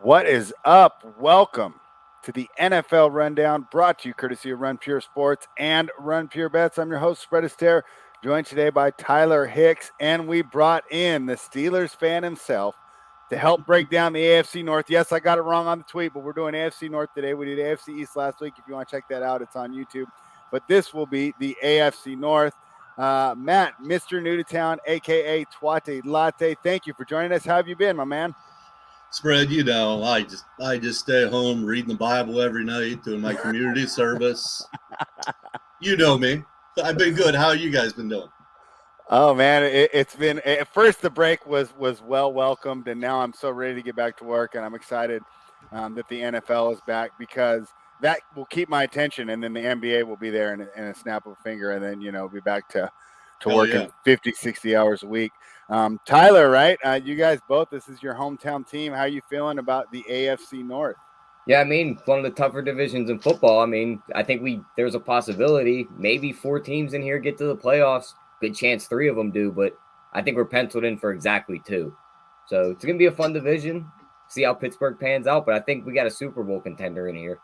What is up? Welcome to the NFL Rundown, brought to you courtesy of Run Pure Sports and Run Pure Bets. I'm your host, Astaire, joined today by Tyler Hicks, and we brought in the Steelers fan himself to help break down the AFC North. Yes, I got it wrong on the tweet, but we're doing AFC North today. We did AFC East last week. If you want to check that out, it's on YouTube. But this will be the AFC North. Matt, Mr. New to Town, a.k.a. Twatty Latte, thank you for joining us. How have you been, my man? Spread, I just stay home reading the Bible every night, doing my community service. You know me. I've been good. How you guys been doing? Oh man, it's been at first the break was well welcomed, and now I'm so ready to get back to work, and I'm excited that the NFL is back because that will keep my attention, and then the NBA will be there in a snap of a finger, and then be back to working 50, 60 hours a week. Tyler, right? You guys both. This is your hometown team. How are you feeling about the AFC North? Yeah, one of the tougher divisions in football. I think there's a possibility maybe 4 teams in here get to the playoffs. Good chance 3 of them do, but I think we're penciled in for exactly 2. So it's going to be a fun division. See how Pittsburgh pans out, but I think we got a Super Bowl contender in here.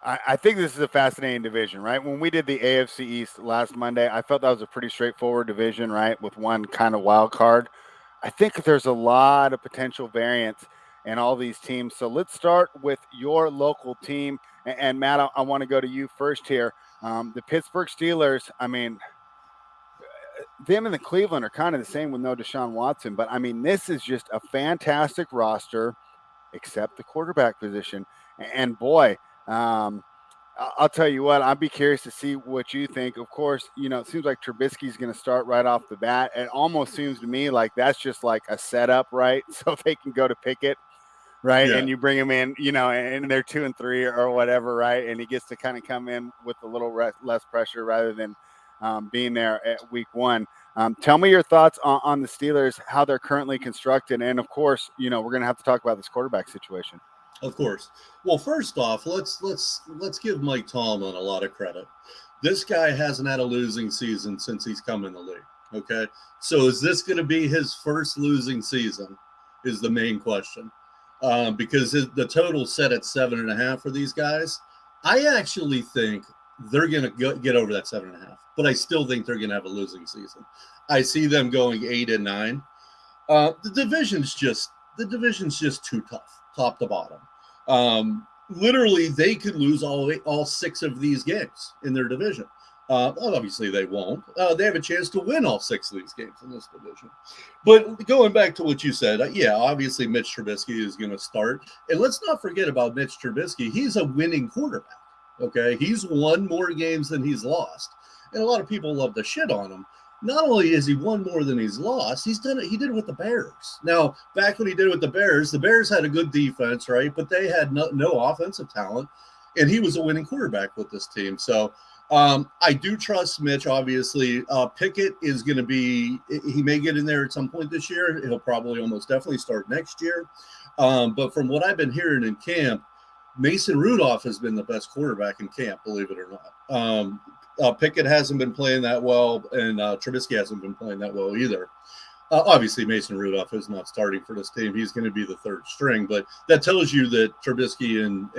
I think this is a fascinating division, right? When we did the AFC East last Monday, I felt that was a pretty straightforward division, right, with one kind of wild card. I think there's a lot of potential variance in all these teams. So let's start with your local team. And Matt, I want to go to you first here. The Pittsburgh Steelers, them and the Cleveland are kind of the same with no Deshaun Watson. But, this is just a fantastic roster, except the quarterback position. And, boy, I'll tell you what, I'd be curious to see what you think. Of course, it seems like Trubisky's going to start right off the bat. It almost seems to me like that's just like a setup, right? So they can go to Pickett, right? Yeah. And you bring him in, and they're 2-3 or whatever, right? And he gets to kind of come in with a little less pressure rather than being there at week 1. Tell me your thoughts on the Steelers, how they're currently constructed. And of course, we're going to have to talk about this quarterback situation. Of course. Well, first off, let's give Mike Tomlin a lot of credit. This guy hasn't had a losing season since he's come in the league. Okay, so is this going to be his first losing season? Is the main question, because the total set at 7.5 for these guys. I actually think they're going to get over that 7.5, but I still think they're going to have a losing season. I see them going 8-9. The division's just too tough, top to bottom. Literally, they could lose all 6 of these games in their division. Obviously, they won't. They have a chance to win all 6 of these games in this division. But going back to what you said, obviously Mitch Trubisky is going to start. And let's not forget about Mitch Trubisky. He's a winning quarterback, okay? He's won more games than he's lost. And a lot of people love to shit on him. Not only has he won more than he's lost, he did it with the Bears. Now, back when he did it with the Bears had a good defense, right? But they had no offensive talent, and he was a winning quarterback with this team. So I do trust Mitch, obviously. Pickett is going to be – he may get in there at some point this year. He'll probably almost definitely start next year. But from what I've been hearing in camp, Mason Rudolph has been the best quarterback in camp, believe it or not. Pickett hasn't been playing that well, and Trubisky hasn't been playing that well either. Obviously, Mason Rudolph is not starting for this team. He's going to be the 3rd string, but that tells you that Trubisky and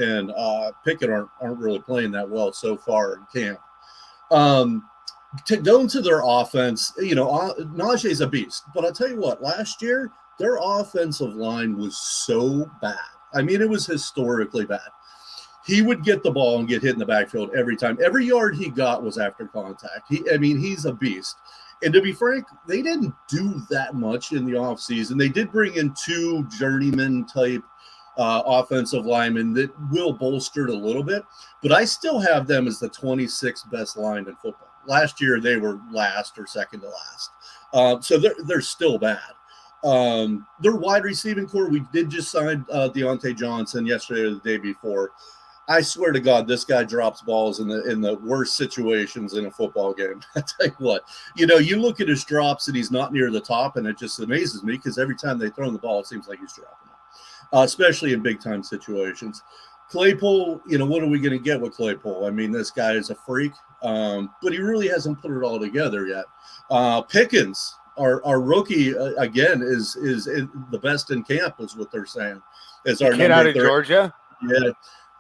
Pickett aren't really playing that well so far in camp. To go into their offense, Najee's a beast. But I'll tell you what, last year, their offensive line was so bad. It was historically bad. He would get the ball and get hit in the backfield every time. Every yard he got was after contact. He's a beast. And to be frank, they didn't do that much in the offseason. They did bring in 2 journeyman-type offensive linemen that will bolster it a little bit. But I still have them as the 26th best line in football. Last year, they were last or second to last. So they're still bad. Their wide receiving core, we did just sign Deontay Johnson yesterday or the day before. I swear to God, this guy drops balls in the worst situations in a football game. I tell you what, you look at his drops and he's not near the top, and it just amazes me because every time they throw him the ball, it seems like he's dropping it, especially in big-time situations. Claypool, what are we going to get with Claypool? This guy is a freak, but he really hasn't put it all together yet. Pickens, our rookie again is the best in camp, is what they're saying. Is The our kid number out of 30. Georgia. Yeah.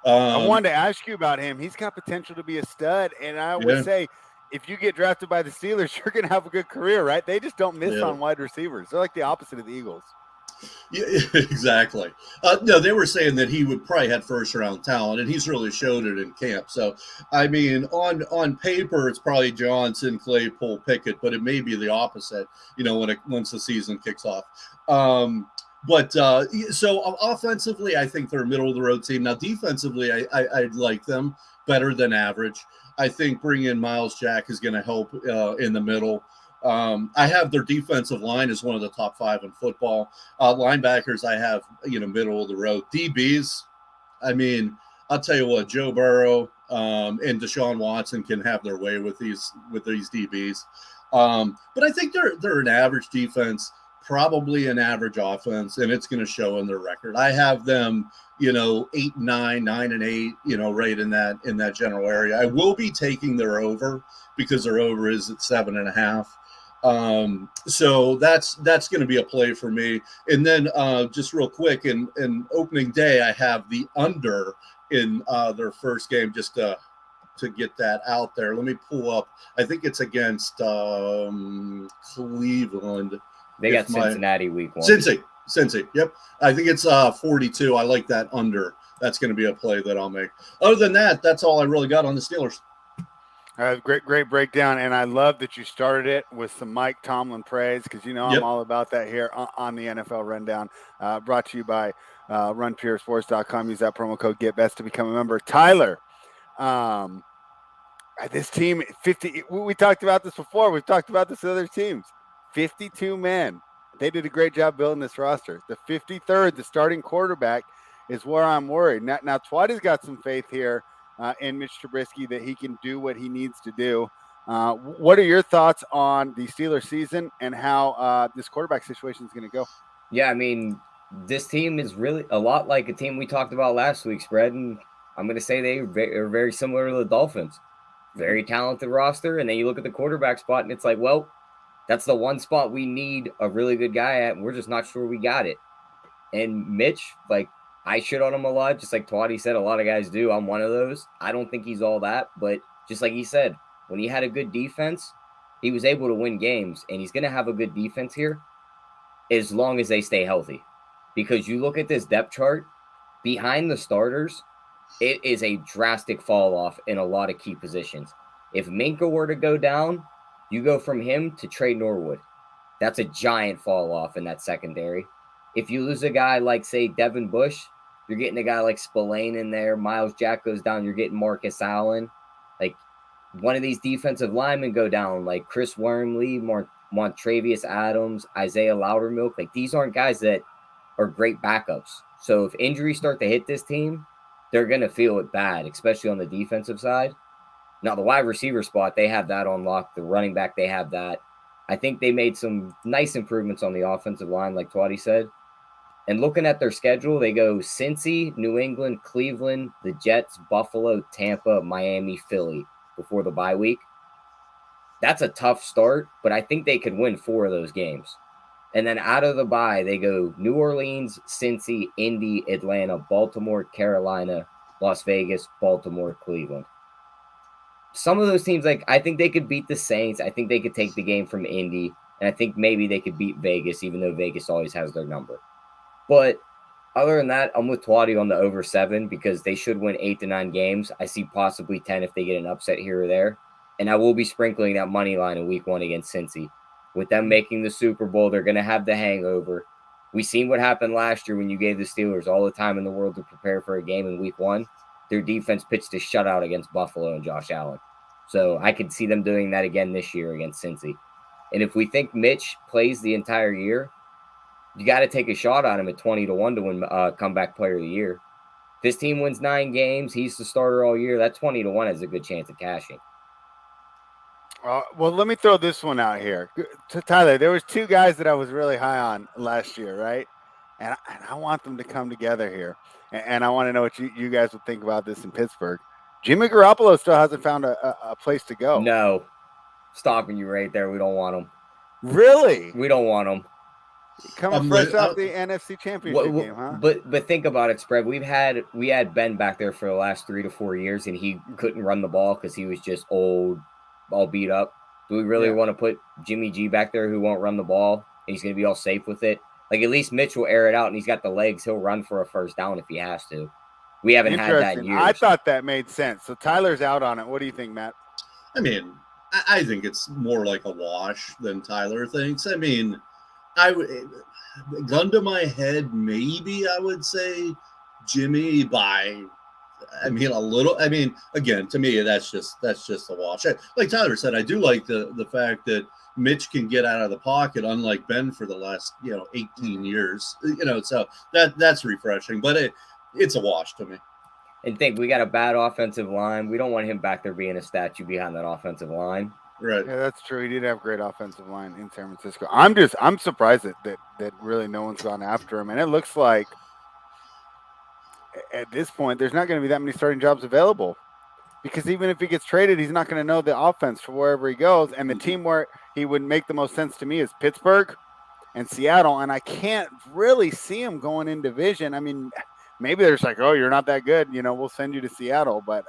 I wanted to ask you about him. He's got potential to be a stud. And I always say, if you get drafted by the Steelers, you're going to have a good career, right? They just don't miss on wide receivers. They're like the opposite of the Eagles. Yeah, exactly. No, they were saying that he would probably have first-round talent, and he's really showed it in camp. So, I mean, on paper, it's probably Johnson, Claypool, Pickett, but it may be the opposite, once the season kicks off. So offensively, I think they're a middle-of-the-road team. Now, defensively, I like them better than average. I think bringing in Miles Jack is going to help in the middle. I have their defensive line as one of the top 5 in football. Linebackers, I have, middle of the road. DBs, I mean, I'll tell you what, Joe Burrow and Deshaun Watson can have their way with these DBs. But I think they're an average defense, probably an average offense, and it's going to show in their record. I have them, 8-9, 9-8, right in that general area. I will be taking their over because their over is at 7.5. So that's going to be a play for me. And then just real quick, in opening day, I have the under in their first game, just to get that out there. Let me pull up. I think it's against Cleveland. They got Cincinnati week 1. Cincy. Yep. I think it's 42. I like that under. That's going to be a play that I'll make. Other than that, that's all I really got on the Steelers. Great breakdown, and I love that you started it with some Mike Tomlin praise, because I'm all about that here on the NFL Rundown. Brought to you by RunPureSports.com. Use that promo code GetBest to become a member. Tyler, this team 50. We talked about this before. We've talked about this with other teams. 52 men. They did a great job building this roster. The 53rd, the starting quarterback, is where I'm worried. Now Twatty's got some faith here in Mitch Trubisky that he can do what he needs to do. What are your thoughts on the Steelers season and how this quarterback situation is going to go? Yeah, I mean, this team is really a lot like a team we talked about last week, Spread, and I'm going to say they are very similar to the Dolphins. Very talented roster, and then you look at the quarterback spot, and it's like, well, that's the one spot we need a really good guy at, and we're just not sure we got it. And Mitch, I shit on him a lot, just like Twatty said, a lot of guys do. I'm one of those. I don't think he's all that, but just like he said, when he had a good defense, he was able to win games, and he's going to have a good defense here as long as they stay healthy. Because you look at this depth chart, behind the starters, it is a drastic fall off in a lot of key positions. If Minka were to go down, you go from him to Trey Norwood. That's a giant fall off in that secondary. If you lose a guy like, say, Devin Bush, you're getting a guy like Spillane in there. Miles Jack goes down, you're getting Marcus Allen. One of these defensive linemen go down, like Chris Wormley, Montravius Adams, Isaiah Loudermilk. These aren't guys that are great backups. So if injuries start to hit this team, they're going to feel it bad, especially on the defensive side. Now, the wide receiver spot, they have that on lock. The running back, they have that. I think they made some nice improvements on the offensive line, like Twatty said. And looking at their schedule, they go Cincy, New England, Cleveland, the Jets, Buffalo, Tampa, Miami, Philly before the bye week. That's a tough start, but I think they could win 4 of those games. And then out of the bye, they go New Orleans, Cincy, Indy, Atlanta, Baltimore, Carolina, Las Vegas, Baltimore, Cleveland. Some of those teams, I think they could beat the Saints. I think they could take the game from Indy. And I think maybe they could beat Vegas, even though Vegas always has their number. But other than that, I'm with Twatty on the over 7 because they should win 8 to 9 games. I see possibly 10 if they get an upset here or there. And I will be sprinkling that money line in week 1 against Cincy. With them making the Super Bowl, they're going to have the hangover. We seen what happened last year when you gave the Steelers all the time in the world to prepare for a game in week 1. Their defense pitched a shutout against Buffalo and Josh Allen. So I could see them doing that again this year against Cincy. And if we think Mitch plays the entire year, you got to take a shot on him at 20-1 to win comeback player of the year. If this team wins 9 games, he's the starter all year. That 20-1 has a good chance of cashing. Well, let me throw this one out here. To Tyler, there was 2 guys that I was really high on last year, right? And I want them to come together here. And I want to know what you guys would think about this in Pittsburgh. Jimmy Garoppolo still hasn't found a place to go. No. Stopping you right there. We don't want him. Really? We don't want him. Coming fresh off the NFC Championship game, huh? But think about it, Spread. We had Ben back there for the last 3 to 4 years, and he couldn't run the ball because he was just old, all beat up. Do we really want to put Jimmy G back there who won't run the ball, and he's going to be all safe with it? Like, at least Mitch will air it out, and he's got the legs. He'll run for a first down if he has to. We haven't had that in years. I thought that made sense. So Tyler's out on it. What do you think, Matt? I mean, I think it's more like a wash than Tyler thinks. I mean, gun to my head, maybe I would say Jimmy by, I mean, a little. I mean, again, to me, that's just a wash. Like Tyler said, I do like the fact that Mitch can get out of the pocket, unlike Ben for the last 18 years. So that's refreshing, but it's a wash to me. And think we got a bad offensive line. We don't want him back there being a statue behind that offensive line. Right. Yeah, that's true. He did have great offensive line in San Francisco. I'm surprised that really no one's gone after him. And it looks like at this point there's not going to be that many starting jobs available. Because even if he gets traded, he's not going to know the offense for wherever he goes. And the team where he would make the most sense to me is Pittsburgh and Seattle. And I can't really see him going in division. I mean, maybe they're just like, oh, you're not that good. We'll send you to Seattle. But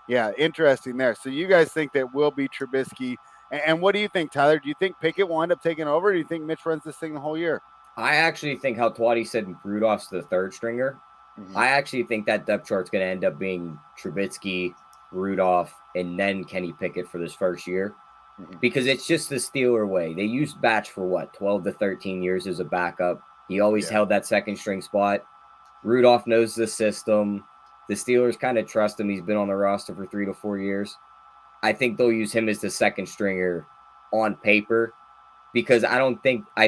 yeah, interesting there. So you guys think that will be Trubisky. And what do you think, Tyler? Do you think Pickett will end up taking over? Or do you think Mitch runs this thing the whole year? I actually think how Twatty said Rudolph's the third stringer. Mm-hmm. I actually think that depth chart's going to end up being Trubisky, Rudolph, and then Kenny Pickett for this first year. Mm-hmm. Because it's just the Steeler way. They used Batch for 12 to 13 years as a backup. He always held that second string spot. Rudolph knows the system. The Steelers kind of trust him. He's been on the roster for 3 to 4 years. I think they'll use him as the second stringer on paper because I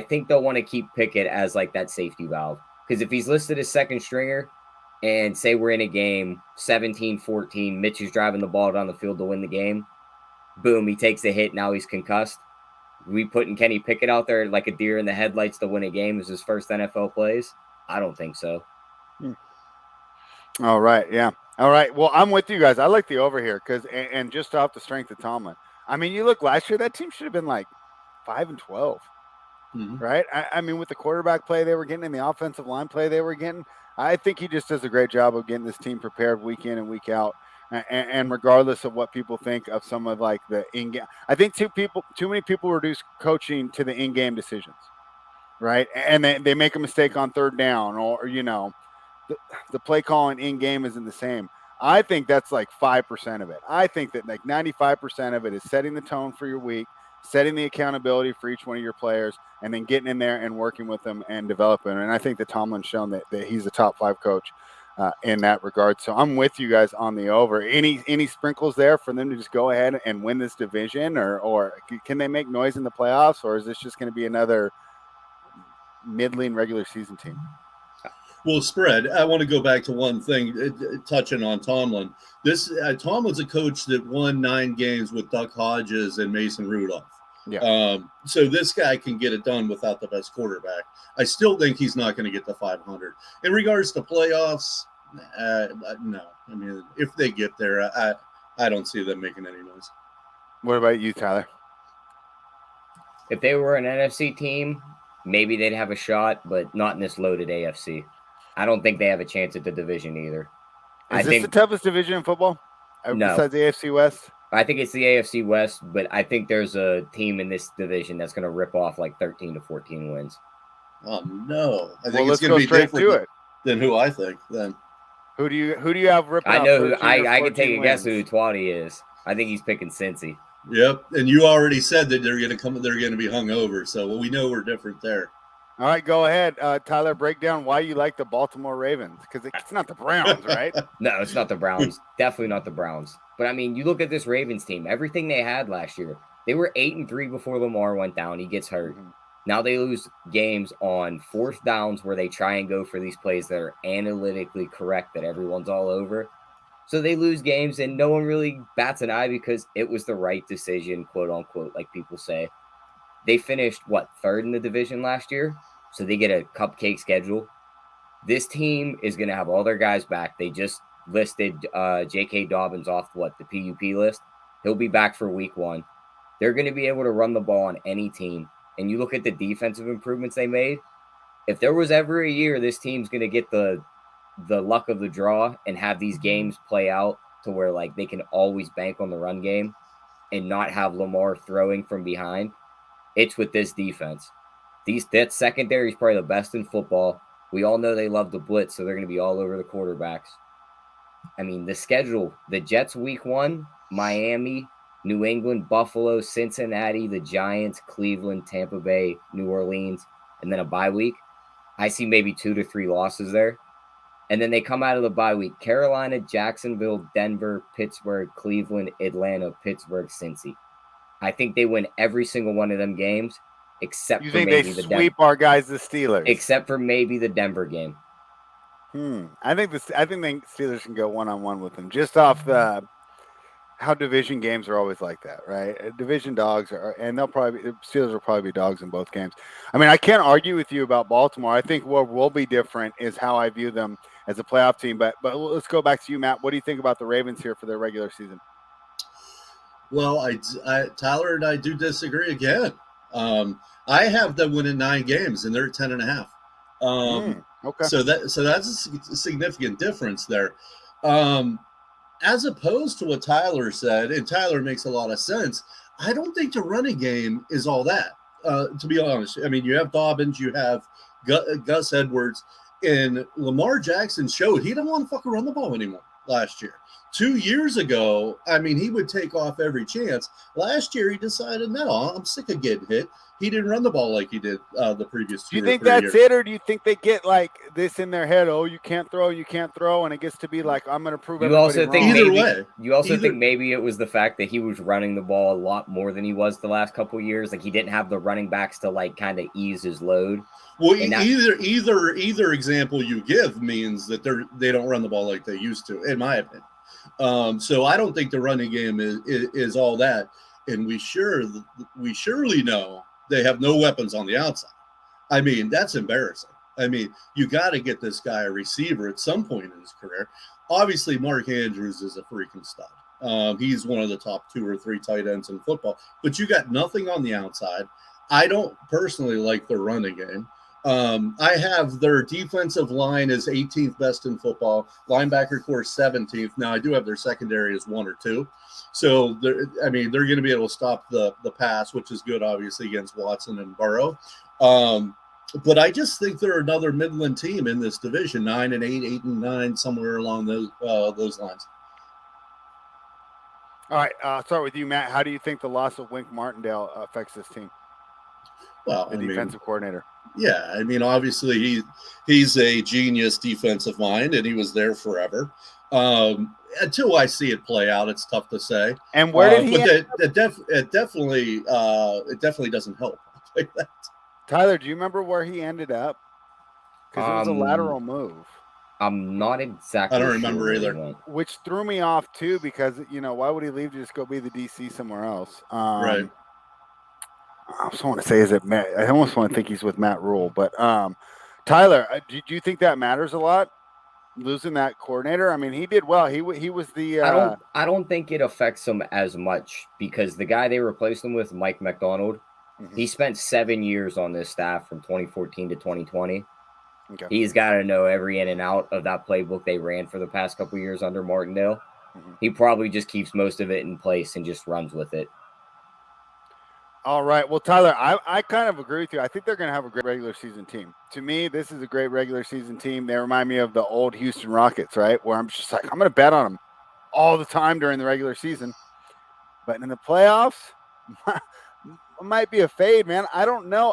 think they'll want to keep Pickett as like that safety valve. Because if he's listed as second stringer and say we're in a game 17-14, Mitch is driving the ball down the field to win the game, boom, he takes a hit. Now he's concussed. We putting Kenny Pickett out there like a deer in the headlights to win a game as his first NFL plays? I don't think so. All right. Yeah. All right. Well, I'm with you guys. I like the over here because, and just off the strength of Tomlin. I mean, you look last year, that team should have been like 5-12, right? I mean, with the quarterback play they were getting and the offensive line play they were getting, I think he just does a great job of getting this team prepared week in and week out. And regardless of what people think of some of like the in-game, I think too many people reduce coaching to the in-game decisions, right? And they make a mistake on third down or the play calling in-game isn't the same. I think that's like 5% of it. I think that like 95% of it is setting the tone for your week, setting the accountability for each one of your players, and then getting in there and working with them and developing. And I think that Tomlin's shown that he's a top 5 coach in that regard. So I'm with you guys on the over. Any sprinkles there for them to just go ahead and win this division, or can they make noise in the playoffs, or is this just going to be another middling regular season team? Well, Spread, I want to go back to one thing, touching on Tomlin. Tomlin's a coach that won 9 games with Duck Hodges and Mason Rudolph. Yeah. So this guy can get it done without the best quarterback. I still think he's not going to get to 500. In regards to playoffs, no. I mean, if they get there, I don't see them making any noise. What about you, Tyler? If they were an NFC team, maybe they'd have a shot, but not in this loaded AFC. I don't think they have a chance at the division either. Is this the toughest division in football? No. Besides the AFC West? I think it's the AFC West, but I think there's a team in this division that's going to rip off like 13 to 14 wins. Oh, no. I think let's go straight to it. Than who I think, then. Who do you have ripping off? I know who. I can take a guess who Twatty is. I think he's picking Cincy. Yep, and you already said that they're going to be hung over, so we know we're different there. All right, go ahead, Tyler. Break down why you like the Baltimore Ravens, because it's not the Browns, right? No, it's not the Browns. Definitely not the Browns. But I mean, you look at this Ravens team. Everything they had last year, they were 8-3 before Lamar went down. He gets hurt. Mm-hmm. Now they lose games on 4th downs where they try and go for these plays that are analytically correct that everyone's all over. So they lose games, and no one really bats an eye because it was the right decision, quote unquote, like people say. They finished, 3rd in the division last year? So they get a cupcake schedule. This team is going to have all their guys back. They just listed J.K. Dobbins off, the PUP list. He'll be back for week 1. They're going to be able to run the ball on any team. and you look at the defensive improvements they made, if there was ever a year this team's going to get the luck of the draw and have these games play out to where like they can always bank on the run game and not have Lamar throwing from behind, it's with this defense. That secondary is probably the best in football. We all know they love the blitz, so they're going to be all over the quarterbacks. I mean, the schedule, the Jets week 1, Miami, New England, Buffalo, Cincinnati, the Giants, Cleveland, Tampa Bay, New Orleans, and then a bye week. I see maybe 2 to 3 losses there. And then they come out of the bye week. Carolina, Jacksonville, Denver, Pittsburgh, Cleveland, Atlanta, Pittsburgh, Cincy. I think they win every single one of them games except You for think maybe they the sweep our guys, the Steelers? except for maybe the Denver game. I think the Steelers can go one-on-one with them just off the how division games are always like that, right? Division dogs are, and the Steelers will probably be dogs in both games. I mean, I can't argue with you about Baltimore. I think what will be different is how I view them as a playoff team. But let's go back to you, Matt. What do you think about the Ravens here for their regular season? Well, Tyler and I do disagree again. I have them winning 9 games, and they're at 10.5. Okay. So that's a significant difference there. As opposed to what Tyler said, and Tyler makes a lot of sense, I don't think the running game is all that, to be honest. I mean, you have Dobbins, you have Gus Edwards, and Lamar Jackson showed he didn't want to fucking run the ball anymore last year. 2 years ago, I mean, he would take off every chance. Last year, he decided, no, I'm sick of getting hit. He didn't run the ball like he did the previous 2 Do you think that's it, or do you think they get like this in their head? Oh, you can't throw, and it gets to be like, I'm going to prove You also everybody think wrong. maybe, you also think maybe it was the fact that he was running the ball a lot more than he was the last couple of years. Like he didn't have the running backs to like kind of ease his load. Well, either example you give means that they don't run the ball like they used to, in my opinion. So I don't think the running game is all that, and we surely know they have no weapons on the outside. I mean, that's embarrassing. I mean, you got to get this guy a receiver at some point in his career. Obviously, Mark Andrews is a freaking stud. He's one of the top 2 or 3 tight ends in football, but you got nothing on the outside. I don't personally like their running game. I have their defensive line as 18th best in football, linebacker core 17th. Now I do have their secondary as 1 or 2. So they're going to be able to stop the pass, which is good, obviously, against Watson and Burrow. But I just think they're another Midland team in this division, 9-8, 8-9, somewhere along those lines. All right, I'll start with you, Matt. How do you think the loss of Wink Martindale affects this team? Well, the defensive coordinator. Yeah, I mean, obviously he's a genius defensive mind, and he was there forever. Until I see it play out, it's tough to say. And where did he? But it definitely doesn't help like that. Tyler, do you remember where he ended up? Because it was a lateral move. I'm not exactly. I don't remember either. Which threw me off too, because why would he leave to just go be the DC somewhere else? Right. I almost want to say, is it Matt? I almost want to think he's with Matt Rule, but Tyler, do you think that matters a lot? Losing that coordinator? I mean, he did well. He was the. I don't think it affects him as much because the guy they replaced him with, Mike McDonald, he spent 7 years on this staff from 2014 to 2020. Okay. He's got to know every in and out of that playbook they ran for the past couple years under Martindale. He probably just keeps most of it in place and just runs with it. All right. Well, Tyler, I kind of agree with you. I think they're going to have a great regular season team. To me, this is a great regular season team. They remind me of the old Houston Rockets, right? Where I'm just like, I'm going to bet on them all the time during the regular season. But in the playoffs, it might be a fade, man. I don't know.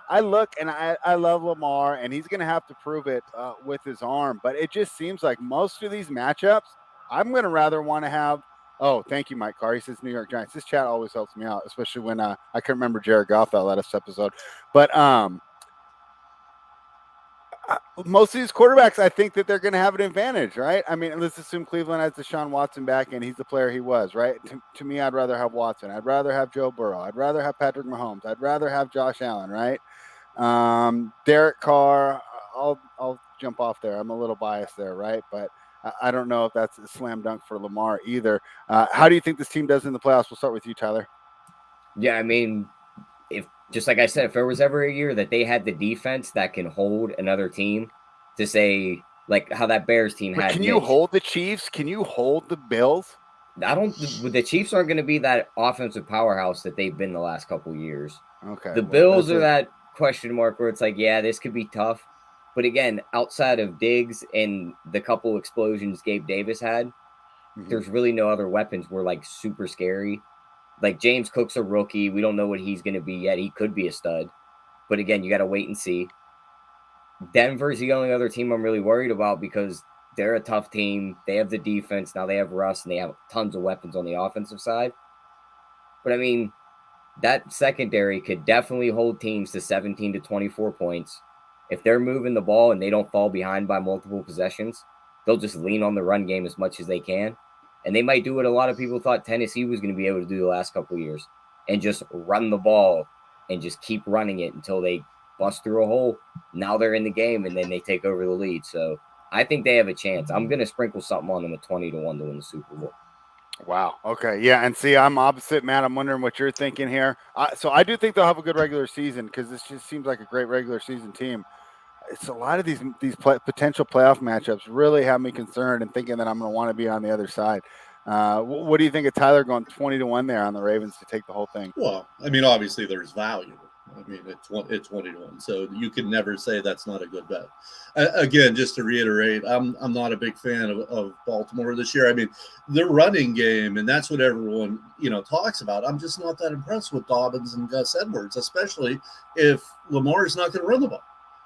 I look, and I love Lamar, and he's going to have to prove it with his arm. But it just seems like most of these matchups, I'm going to rather want to have. Oh, thank you, Mike Carr. He says New York Giants. This chat always helps me out, especially when I can remember Jared Goff that last episode. But most of these quarterbacks, I think that they're going to have an advantage, right? I mean, let's assume Cleveland has Deshaun Watson back, and he's the player he was, right? To me, I'd rather have Watson. I'd rather have Joe Burrow. I'd rather have Patrick Mahomes. I'd rather have Josh Allen, right? Derek Carr. I'll jump off there. I'm a little biased there, right? But I don't know if that's a slam dunk for Lamar either. How do you think this team does in the playoffs? We'll start with you, Tyler. Yeah, I mean, if just like I said, if there was ever a year that they had the defense that can hold another team, to say like how that Bears team But had. can you Mitch. hold the Chiefs? Can you hold the Bills? The Chiefs aren't going to be that offensive powerhouse that they've been the last couple years. Okay. The well, Bills that's are it. that question mark where it's like, yeah, this could be tough. But again, outside of Diggs and the couple explosions Gabe Davis had, Mhm. there's really no other weapons were like super scary. Like James Cook's a rookie. We don't know what he's going to be yet. He could be a stud. But again, you got to wait and see. Denver's the only other team I'm really worried about because they're a tough team. They have the defense. Now they have Russ, and they have tons of weapons on the offensive side. But I mean, that secondary could definitely hold teams to 17 to 24 points. If they're moving the ball and they don't fall behind by multiple possessions, they'll just lean on the run game as much as they can. And they might do what a lot of people thought Tennessee was going to be able to do the last couple of years and just run the ball and just keep running it until they bust through a hole. Now they're in the game and then they take over the lead. So I think they have a chance. I'm going to sprinkle something on them at 20 to 1 to win the Super Bowl. Wow. Okay. Yeah. And see, I'm opposite, Matt. I'm wondering what you're thinking here. So I do think they'll have a good regular season because this just seems like a great regular season team. It's a lot of these potential playoff matchups really have me concerned and thinking that I'm going to want to be on the other side. What do you think of Tyler going 20 to 1 there on the Ravens to take the whole thing? Well, I mean, obviously there's value. I mean, it's 20 to 1, so you can never say that's not a good bet. Again, just to reiterate, I'm not a big fan of Baltimore this year. I mean, their running game, and that's what everyone talks about. I'm just not that impressed with Dobbins and Gus Edwards, especially if Lamar's not going to run the ball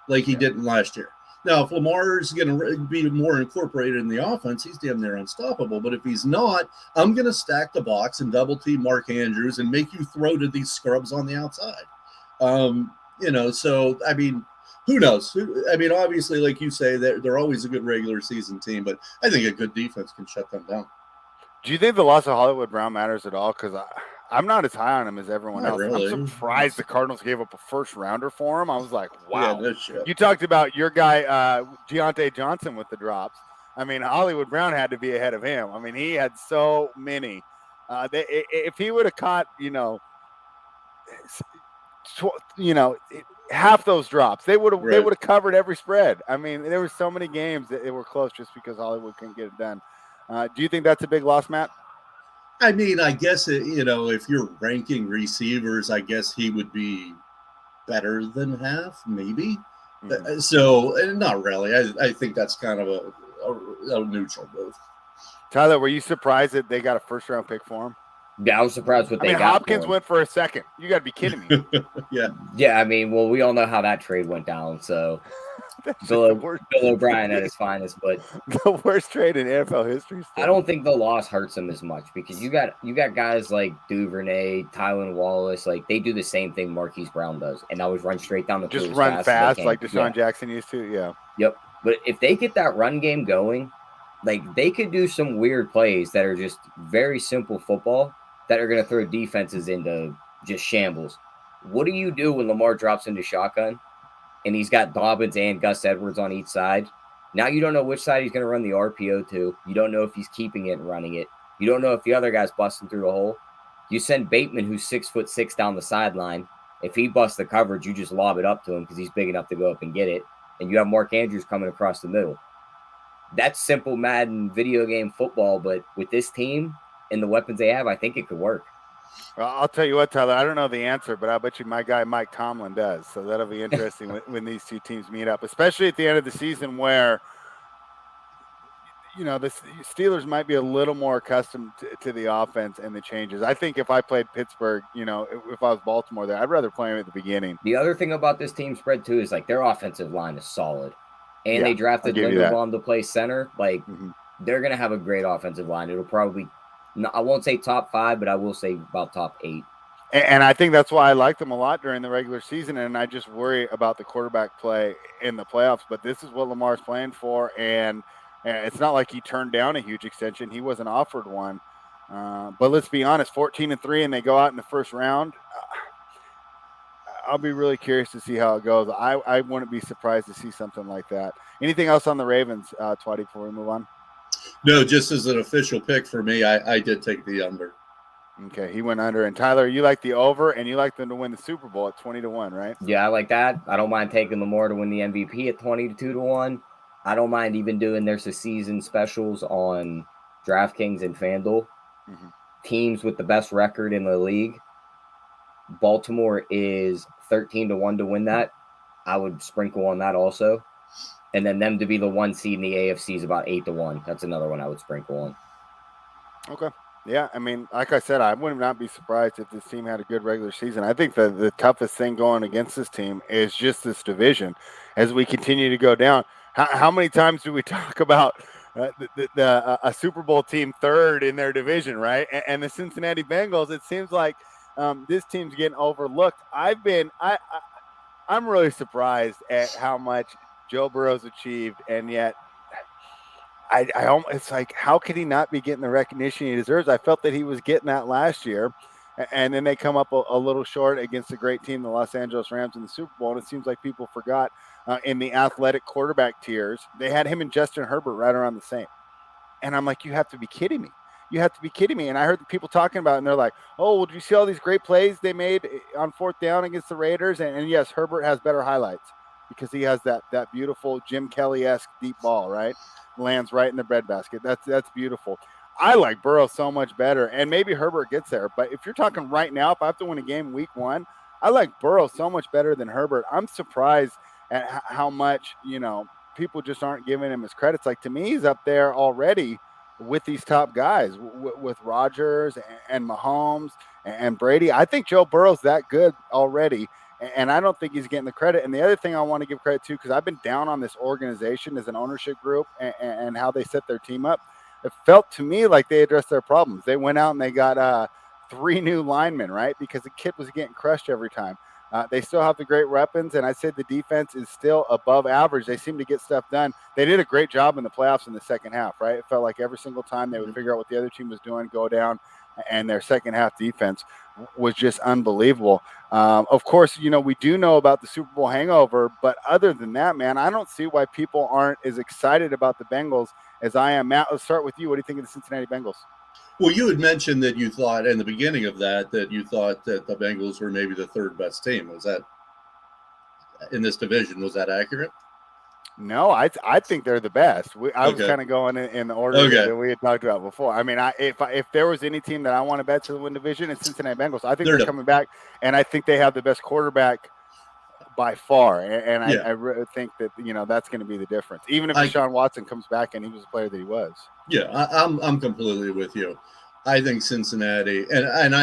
like he didn't last year. Now, if Lamar's going to be more incorporated in the offense, he's damn near unstoppable. But if he's not, I'm going to stack the box and double team Mark Andrews and make you throw to these scrubs on the outside. So, I mean, who knows? I mean, obviously, like you say, they're always a good regular season team, but I think a good defense can shut them down. Do you think the loss of Hollywood Brown matters at all? Because I'm not as high on him as everyone Not else. really. I'm surprised the Cardinals gave up a first rounder for him. I was like, wow. Yeah, no shit. You talked about your guy, Deontay Johnson, with the drops. I mean, Hollywood Brown had to be ahead of him. I mean, he had so many. If he would have caught, half those drops, they would have covered every spread. I mean, there were so many games that they were close just because Hollywood couldn't get it done. Do you think that's a big loss, Matt? I mean, I guess, if you're ranking receivers, I guess he would be better than half, maybe. Mm-hmm. So, not really. I think that's kind of a neutral move. Tyler, were you surprised that they got a first-round pick for him? Yeah, I was surprised what they got. Hopkins went for a second. You got to be kidding me. Yeah, I mean, well, we all know how that trade went down, so Bill O'Brien at his finest, but the worst trade in NFL history. I don't think the loss hurts him as much because you got guys like Duvernay, Tylan Wallace, like they do the same thing Marquise Brown does, and always run straight down the field. Just run fast like Deshaun Jackson used to. Yeah. Yep. But if they get that run game going, like they could do some weird plays that are just very simple football that are going to throw defenses into just shambles. What do you do when Lamar drops into shotgun and he's got Dobbins and Gus Edwards on each side? Now you don't know which side he's going to run the RPO to. You don't know if he's keeping it and running it. You don't know if the other guy's busting through the hole. You send Bateman, who's 6'6", down the sideline. If he busts the coverage, you just lob it up to him because he's big enough to go up and get it. And you have Mark Andrews coming across the middle. That's simple Madden video game football, but with this team and the weapons they have, I think it could work. Well, I'll tell you what, Tyler, I don't know the answer, but I bet you my guy Mike Tomlin does. So that'll be interesting when these two teams meet up, especially at the end of the season where, the Steelers might be a little more accustomed to the offense and the changes. I think if I played Pittsburgh, if I was Baltimore there, I'd rather play him at the beginning. The other thing about this team spread, too, is like their offensive line is solid. And they drafted Linderbaum to play center. Like, they're going to have a great offensive line. It'll probably – I won't say top 5, but I will say about top 8. And I think that's why I liked them a lot during the regular season, and I just worry about the quarterback play in the playoffs. But this is what Lamar's playing for, and it's not like he turned down a huge extension. He wasn't offered one. But let's be honest, 14-3, and they go out in the first round. I'll be really curious to see how it goes. I wouldn't be surprised to see something like that. Anything else on the Ravens, Twatty, before we move on? No, just as an official pick for me, I did take the under. Okay, he went under. And Tyler, you like the over, and you like them to win the Super Bowl at 20-1, right? Yeah, I like that. I don't mind taking Lamar to win the MVP at 22-1. I don't mind even doing their season specials on DraftKings and FanDuel. Mm-hmm. Teams with the best record in the league. Baltimore is 13-1 to win that. I would sprinkle on that also. And then them to be the 1 seed in the AFC is about 8-1. That's another one I would sprinkle on. Okay. Yeah, I mean, like I said, I would not be surprised if this team had a good regular season. I think the toughest thing going against this team is just this division. As we continue to go down, how many times do we talk about a Super Bowl team third in their division, right? And the Cincinnati Bengals, it seems like this team's getting overlooked. I'm really surprised at how much Joe Burrow's achieved, and yet it's like, how could he not be getting the recognition he deserves? I felt that he was getting that last year, and then they come up a little short against a great team, the Los Angeles Rams, in the Super Bowl. And it seems like people forgot in the athletic quarterback tiers, they had him and Justin Herbert right around the same. And I'm like, you have to be kidding me. You have to be kidding me. And I heard the people talking about it, and they're like, oh, well, did you see all these great plays they made on fourth down against the Raiders? And yes, Herbert has better highlights because he has that beautiful Jim Kelly-esque deep ball, right? Lands right in the breadbasket. That's beautiful. I like Burrow so much better, and maybe Herbert gets there. But if you're talking right now, if I have to win a game week 1, I like Burrow so much better than Herbert. I'm surprised at how much, people just aren't giving him his credits. Like, to me, he's up there already with these top guys, with Rodgers and Mahomes and Brady. I think Joe Burrow's that good already, and I don't think he's getting the credit. And the other thing I want to give credit to, because I've been down on this organization as an ownership group and how they set their team up, it felt to me like they addressed their problems. They went out and they got 3 new linemen, right? Because the kid was getting crushed every time. They still have the great weapons, and I said the defense is still above average. They seem to get stuff done. They did a great job in the playoffs in the second half, right? It felt like every single time they would figure out what the other team was doing, go down, and their second half defense was just unbelievable. Of course, we do know about the Super Bowl hangover, but other than that, man, I don't see why people aren't as excited about the Bengals as I am. Matt, let's start with you. What do you think of the Cincinnati Bengals? Well, you had mentioned that you thought in the beginning of that you thought that the Bengals were maybe the third best team. Was that in this division? Was that accurate? No, I think they're the best. I was Okay. kind of going in the order Okay. that we had talked about before. I mean, if there was any team that I want to bet to win division, it's Cincinnati Bengals. I think they're coming back, and I think they have the best quarterback by far. And I really think that that's going to be the difference. Even if Deshaun Watson comes back and he was the player that he was. Yeah, I'm completely with you. I think Cincinnati, and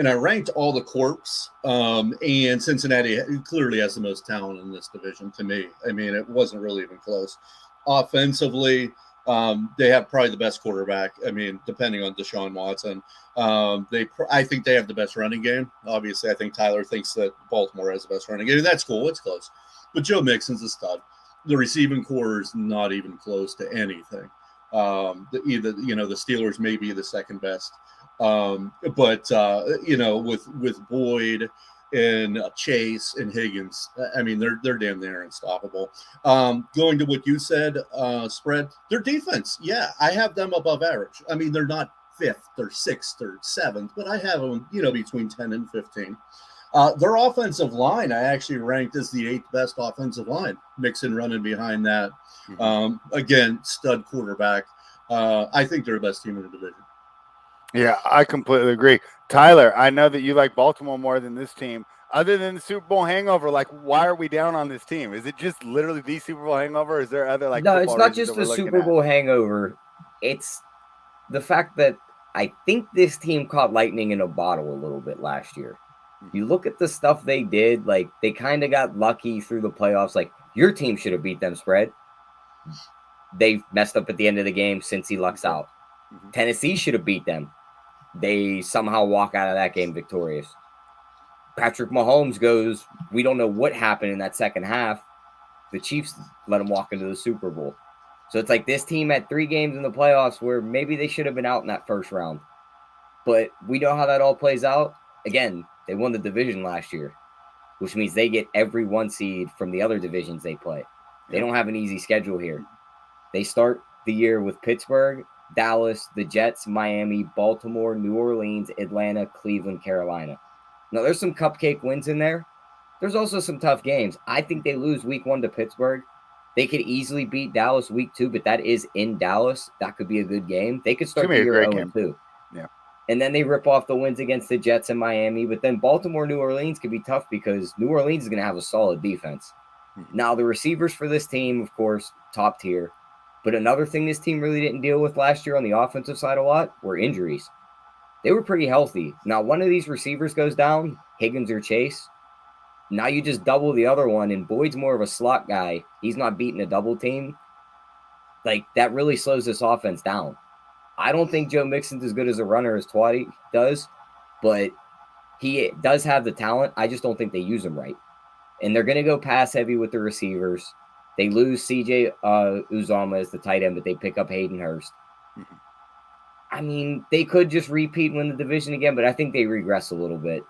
I ranked all the corps, and Cincinnati clearly has the most talent in this division to me. I mean, it wasn't really even close. Offensively, they have probably the best quarterback. I mean, depending on Deshaun Watson, I think they have the best running game. Obviously, I think Tyler thinks that Baltimore has the best running game, and that's cool. It's close. But Joe Mixon's a stud. The receiving core is not even close to anything. The Steelers may be the second best. But with Boyd and Chase and Higgins, I mean, they're damn near unstoppable. Going to what you said, spread, their defense, yeah, I have them above average. I mean, they're not 5th or 6th or 7th, but I have them, between 10 and 15. Their offensive line, I actually ranked as the 8th best offensive line. Mixon running behind that. Again, stud quarterback. I think they're the best team in the division. Yeah, I completely agree. Tyler, I know that you like Baltimore more than this team. Other than the Super Bowl hangover, why are we down on this team? Is it just literally the Super Bowl hangover? Or is there other No, it's not just the Super Bowl hangover. It's the fact that I think this team caught lightning in a bottle a little bit last year. You look at the stuff they did, they kind of got lucky through the playoffs. Your team should have beat them spread. They messed up at the end of the game since he lucks out. Tennessee should have beat them. They somehow walk out of that game victorious. Patrick Mahomes goes, we don't know what happened in that second half. The Chiefs let him walk into the Super Bowl. So it's like this team had 3 games in the playoffs where maybe they should have been out in that first round. But we know how that all plays out. Again, they won the division last year, which means they get every 1 seed from the other divisions they play. They don't have an easy schedule here. They start the year with Pittsburgh, Dallas, the Jets, Miami, Baltimore, New Orleans, Atlanta, Cleveland, Carolina. Now, there's some cupcake wins in there. There's also some tough games. I think they lose week 1 to Pittsburgh. They could easily beat Dallas week 2, but that is in Dallas. That could be a good game. They could start the year 0-2. Yeah. And then they rip off the wins against the Jets and Miami. But then Baltimore, New Orleans could be tough because New Orleans is going to have a solid defense. Now, the receivers for this team, of course, top tier. But another thing this team really didn't deal with last year on the offensive side a lot were injuries. They were pretty healthy. Now, one of these receivers goes down, Higgins or Chase. Now you just double the other one, and Boyd's more of a slot guy. He's not beating a double team. Like, that really slows this offense down. I don't think Joe Mixon's as good as a runner as Twatty does, but he does have the talent. I just don't think they use him right. And they're going to go pass heavy with the receivers. They lose CJ Uzomah as the tight end, but they pick up Hayden Hurst. Mm-hmm. I mean, they could just repeat and win the division again, but I think they regress a little bit.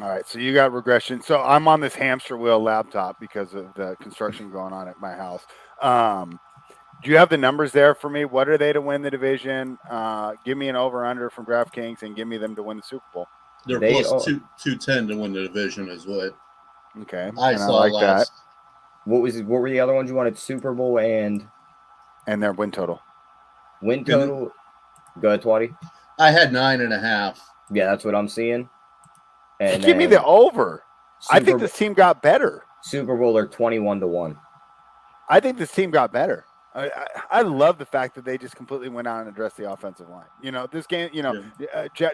All right, so you got regression. So I'm on this hamster wheel laptop because of the construction going on at my house. Do you have the numbers there for me? What are they to win the division? Give me an over-under from DraftKings and give me them to win the Super Bowl. They're plus 210 to win the division is what okay. I saw like last. That. What were the other ones you wanted? Super Bowl and their win total. Win total. Go ahead, Twatty. I had 9.5. Yeah, that's what I'm seeing. And give me the over. I think this team got better. Super Bowl are 21-1. I think this team got better. I love the fact that they just completely went out and addressed the offensive line. You know, this game, you know,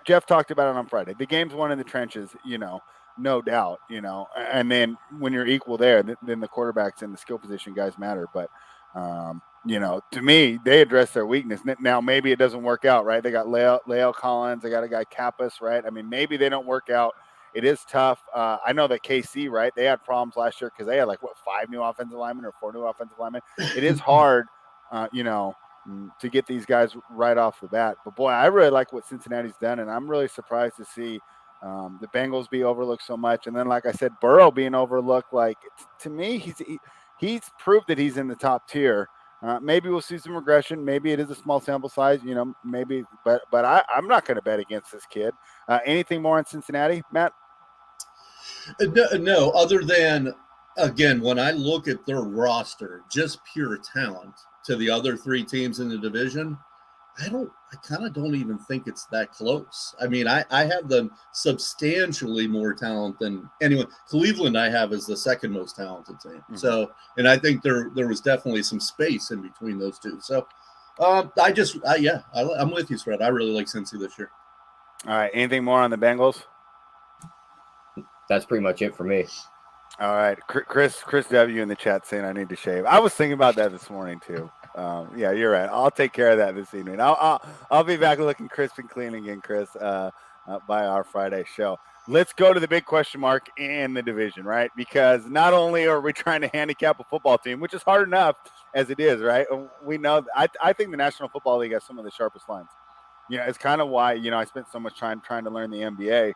Jeff talked about it on Friday. The game's won in the trenches, you know, no doubt, you know. And then when you're equal there, then the quarterbacks and the skill position guys matter. But, you know, to me, they addressed their weakness. Now, maybe it doesn't work out, right? They got Leo Collins. They got a guy Kappas, right? I mean, maybe they don't work out. It is tough. I know that KC, right? They had problems last year because they had 5 new offensive linemen or 4 new offensive linemen. It is hard, you know, to get these guys right off the bat. But boy, I really like what Cincinnati's done, and I'm really surprised to see the Bengals be overlooked so much. And then, like I said, Burrow being overlooked. Like, to me, he's proved that he's in the top tier. Maybe we'll see some regression. Maybe it is a small sample size, you know. Maybe, but I'm not going to bet against this kid. Anything more on Cincinnati, Matt? No, other than, again, when I look at their roster, just pure talent to the other 3 teams in the division, I kind of don't even think it's that close. I mean, I have them substantially more talent than anyone. Cleveland I have as the second most talented team. Mm-hmm. So, and I think there was definitely some space in between those two. So, I'm with you, Fred. I really like Cincy this year. All right. Anything more on the Bengals? That's pretty much it for me. All right. Chris W. in the chat saying I need to shave. I was thinking about that this morning too. Yeah, you're right. I'll take care of that this evening. I'll be back looking crisp and clean again, Chris, by our Friday show. Let's go to the big question mark in the division, right? Because not only are we trying to handicap a football team, which is hard enough as it is, right? We know I think the National Football League has some of the sharpest lines. You know, it's kind of why, you know, I spent so much time trying to learn the NBA.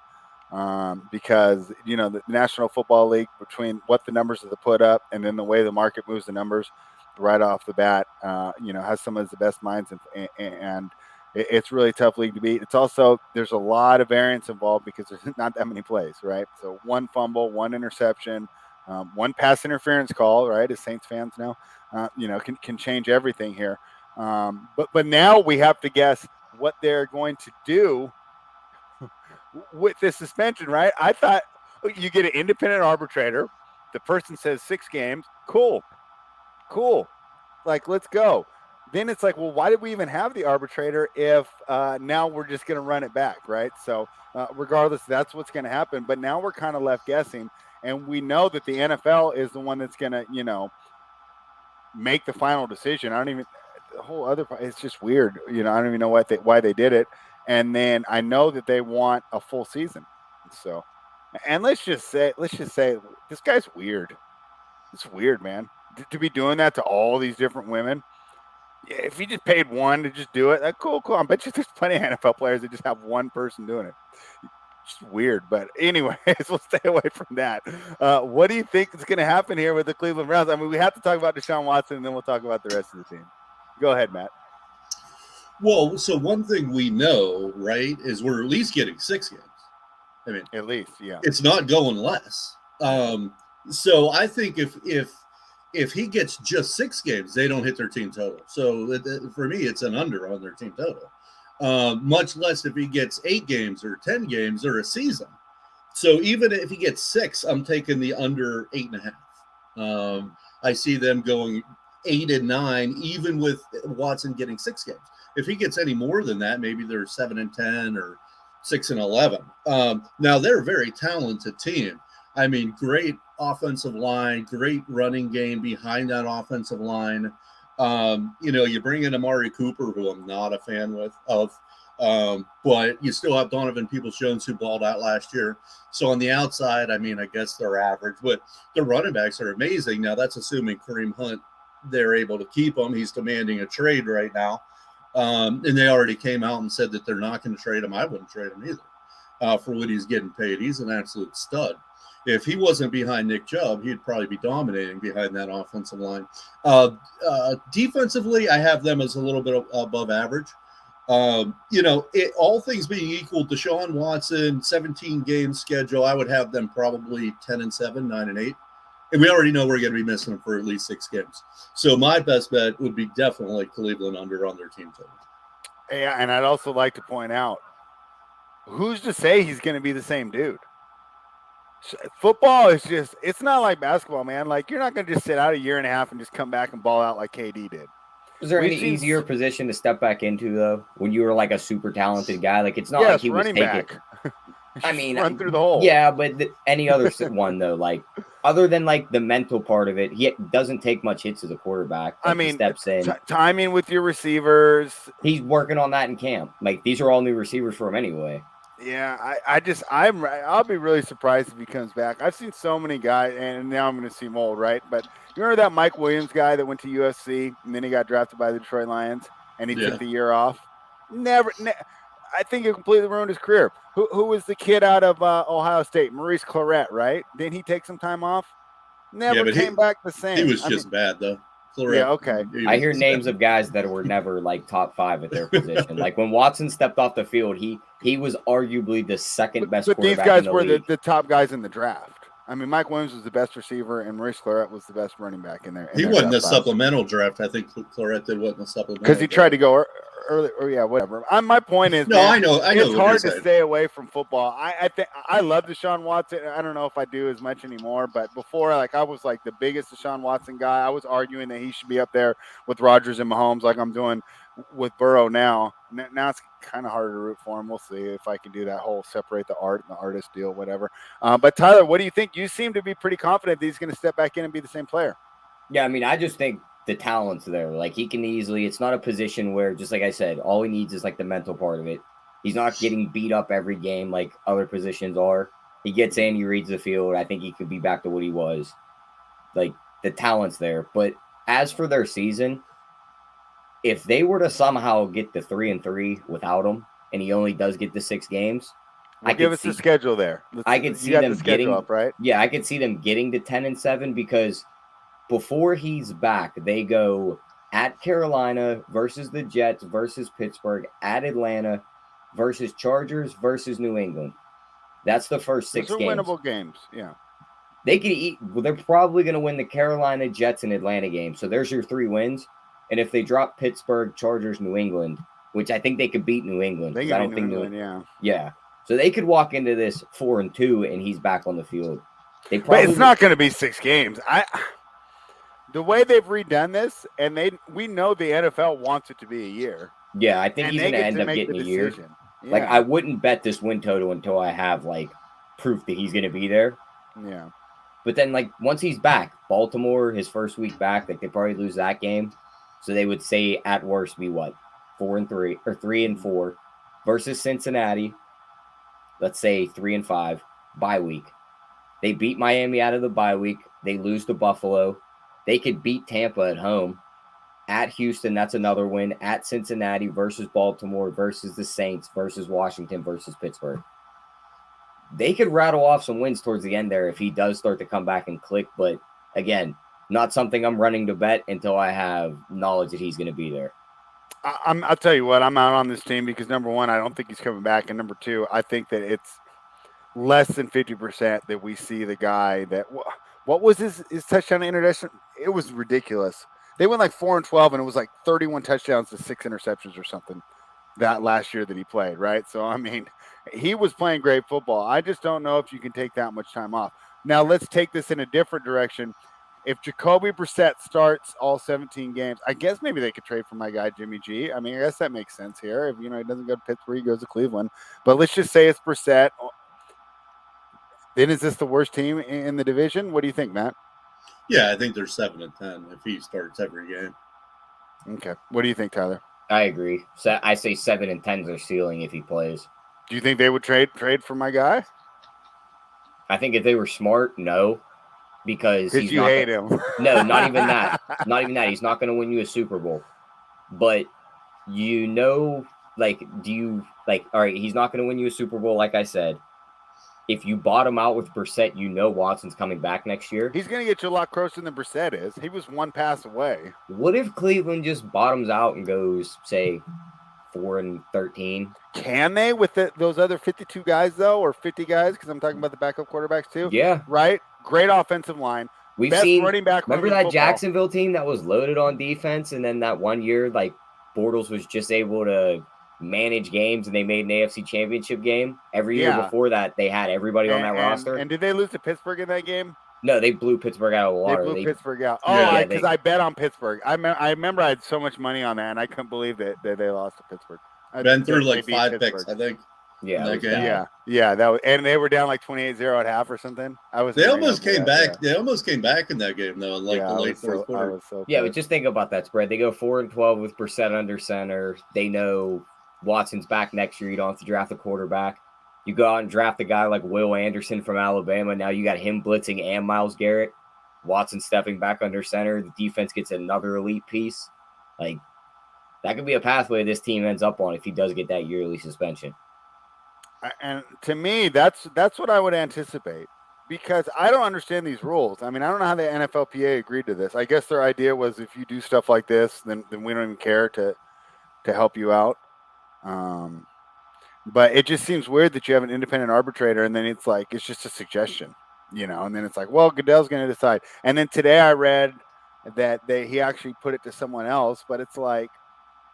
Because, you know, the National Football League, between what the numbers that they put up and then the way the market moves the numbers right off the bat, you know, has some of the best minds, and it's really a tough league to beat. It's also, there's a lot of variance involved because there's not that many plays, right? So 1 fumble, 1 interception, 1 pass interference call, right? As Saints fans know, you know, can change everything here. But now we have to guess what they're going to do with this suspension, right? I thought you get an independent arbitrator. The person says 6 games. Cool. Like, let's go. Then it's like, well, why did we even have the arbitrator if now we're just going to run it back, right? So regardless, that's what's going to happen. But now we're kind of left guessing. And we know that the NFL is the one that's going to, you know, make the final decision. The whole other part, it's just weird. You know, I don't even know why they did it. And then I know that they want a full season. So, and let's just say this guy's weird. It's weird, man, to be doing that to all these different women. Yeah, if you just paid one to just do it, cool. I bet you there's plenty of NFL players that just have one person doing it. It's weird, but anyways, we'll stay away from that. What do you think is going to happen here with the Cleveland Browns? I mean, we have to talk about Deshaun Watson, and then we'll talk about the rest of the team. Go ahead, Matt. Well, so one thing we know, right, is we're at least getting 6 games. I mean, At least, yeah. it's not going less. So I think if he gets just 6 games, they don't hit their team total. So for me, it's an under on their team total. Much less if he gets 8 games or 10 games or a season. So even if he gets 6, I'm taking the under 8.5. I see them going 8 and 9, even with Watson getting 6 games. If he gets any more than that, maybe they're 7 and 10 or 6 and 11. Now they're a very talented team. I mean, great offensive line, great running game behind that offensive line. You bring in Amari Cooper, who I'm not a fan of, but you still have Donovan Peoples-Jones, who balled out last year. So on the outside, I mean, I guess they're average, but the running backs are amazing. Now that's assuming Kareem Hunt, they're able to keep him. He's demanding a trade right now. And they already came out and said that they're not going to trade him. I wouldn't trade him either for what he's getting paid. He's an absolute stud. If he wasn't behind Nick Chubb, he'd probably be dominating behind that offensive line. Defensively, I have them as a little bit above average. All things being equal, Deshaun Watson, 17 game schedule, I would have them probably 10 and 7, 9 and 8. And we already know we're going to be missing them for at least 6 games. So my best bet would be definitely Cleveland under on their team total. Yeah, and I'd also like to point out, who's to say he's going to be the same dude? Football is just, it's not like basketball, man. Like, you're not going to just sit out a year and a half and just come back and ball out like KD did. Is there any easier position to step back into, though, when you were like a super talented guy? Like, it's not like he was taking. Back. I mean, run through the hole. Yeah, but any other one, though, like, other than like the mental part of it, he doesn't take much hits as a quarterback. Like, I mean, he steps in. Timing with your receivers. He's working on that in camp. Like, these are all new receivers for him anyway. Yeah, I'll be really surprised if he comes back. I've seen so many guys, and now I'm going to seem old, right? But you remember that Mike Williams guy that went to USC and then he got drafted by the Detroit Lions and he took the year off? I think it completely ruined his career. Who was the kid out of Ohio State? Maurice Clarett, right? Didn't he take some time off? Never came back the same. He was just bad, though. Clarett, yeah, okay. I hear names of guys that were never like top 5 at their position. Like when Watson stepped off the field, he was arguably the second best quarterback. But these guys in the were league. the top guys in the draft. I mean, Mike Williams was the best receiver, and Maurice Clarett was the best running back in there. He wasn't the supplemental draft. I think Clarett did wasn't the supplemental because he tried to go early. Or yeah, whatever. My point is, no, I know. It's hard to stay away from football. I think I love Deshaun Watson. I don't know if I do as much anymore, but before, like, I was like the biggest Deshaun Watson guy. I was arguing that he should be up there with Rodgers and Mahomes, like I'm doing with Burrow now. Now it's kind of harder to root for him. We'll see if I can do that whole separate the art and the artist deal, whatever. But Tyler, what do you think? You seem to be pretty confident that he's going to step back in and be the same player. Yeah, I mean, I just think the talent's there. Like, he can easily, it's not a position where, just like I said, all he needs is like the mental part of it. He's not getting beat up every game like other positions are. He gets in, he reads the field. I think he could be back to what he was. Like, the talent's there. But as for their season, if they were to somehow get the 3-3 without him, and he only does get the 6 games, give us the schedule there. I could see them getting up, right? Yeah, I could see them getting to 10-7 because before he's back, they go at Carolina versus the Jets versus Pittsburgh, at Atlanta versus Chargers versus New England. That's the first 6 games. Those are winnable games, yeah. They could eat. Well, they're probably going to win the Carolina, Jets, and Atlanta game. So there's your 3 wins. And if they drop Pittsburgh, Chargers, New England, which I think they could beat New England. They can beat New England, yeah. Yeah. So they could walk into this 4-2 and he's back on the field. But it's not going to be 6 games. The way they've redone this, and we know the NFL wants it to be a year. Yeah, I think he's going to end up getting a year. Yeah. Like, I wouldn't bet this win total until I have, like, proof that he's going to be there. Yeah. But then, like, once he's back, Baltimore, his first week back, like, they probably lose that game. So they would say at worst be what? 4-3 or 3-4 versus Cincinnati. Let's say 3-5 bye week. They beat Miami out of the bye week. They lose to Buffalo. They could beat Tampa at home. At Houston, that's another win. At Cincinnati versus Baltimore versus the Saints versus Washington versus Pittsburgh. They could rattle off some wins towards the end there if he does start to come back and click. But again, not something I'm running to bet until I have knowledge that he's going to be there. I'll tell you what, I'm out on this team because number one, I don't think he's coming back, and number two, I think that it's less than 50% that we see the guy that what was his touchdown to interception? It was ridiculous. They went like 4-12, and it was like 31 touchdowns to 6 interceptions or something that last year that he played, right? So I mean, he was playing great football. I just don't know if you can take that much time off. Now let's take this in a different direction. If Jacoby Brissett starts all 17 games, I guess maybe they could trade for my guy Jimmy G. I mean, I guess that makes sense here. If he doesn't go to Pittsburgh, he goes to Cleveland. But let's just say it's Brissett. Then is this the worst team in the division? What do you think, Matt? Yeah, I think they're 7-10 if he starts every game. Okay. What do you think, Tyler? I agree. So I say 7-10 is their ceiling if he plays. Do you think they would trade for my guy? I think if they were smart, no. Because he's you not hate him. No, not even that. Not even that. He's not going to win you a Super Bowl. But all right, he's not going to win you a Super Bowl, like I said. If you bottom out with Brissett, Watson's coming back next year. He's going to get you a lot closer than Brissett is. He was one pass away. What if Cleveland just bottoms out and goes, say, 4-13? Can they with those other 52 guys, though, or 50 guys? Because I'm talking about the backup quarterbacks, too. Yeah. Right? Great offensive line. We've Best seen, running back. remember that Jacksonville team that was loaded on defense, and then that one year, like, Bortles was just able to manage games, and they made an AFC Championship game? Every year before that, they had everybody on that roster. And did they lose to Pittsburgh in that game? No, they blew Pittsburgh out of the water. They blew Pittsburgh out. Yeah, because I bet on Pittsburgh. I remember I had so much money on that, and I couldn't believe that they lost to Pittsburgh. Been through like 5 picks, I think. Yeah, that was, and they were down like 28-0 at half or something. They almost came back. Yeah. They almost came back in that game though, in like the late fourth quarter. But just think about that spread. They go 4-12 with Brissett under center. They know Watson's back next year. You don't have to draft a quarterback. You go out and draft a guy like Will Anderson from Alabama. Now you got him blitzing and Myles Garrett. Watson stepping back under center. The defense gets another elite piece. Like, that could be a pathway this team ends up on if he does get that yearly suspension. And to me, that's what I would anticipate, because I don't understand these rules. I mean, I don't know how the NFLPA agreed to this. I guess their idea was if you do stuff like this, then we don't even care to help you out. But it just seems weird that you have an independent arbitrator, and then it's just a suggestion, and then it's like, well, Goodell's going to decide. And then today I read that he actually put it to someone else, but it's like,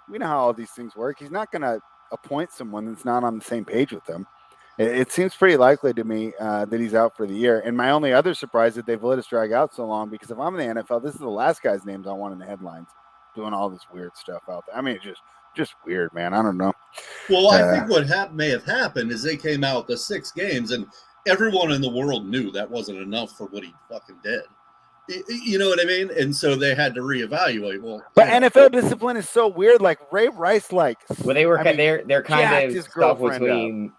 we know how all these things work. He's not going to appoint someone that's not on the same page with them. It seems pretty likely to me that he's out for the year. And my only other surprise is that they've let us drag out so long, because if I'm in the NFL, this is the last guy's names I want in the headlines doing all this weird stuff out there. I mean, just weird, man. I don't know. Well, I think what may have happened is they came out the 6 games, and everyone in the world knew that wasn't enough for what he fucking did. You know what I mean? And so they had to reevaluate. Well, but NFL discipline is so weird. Like Ray Rice, they're kind of stuck between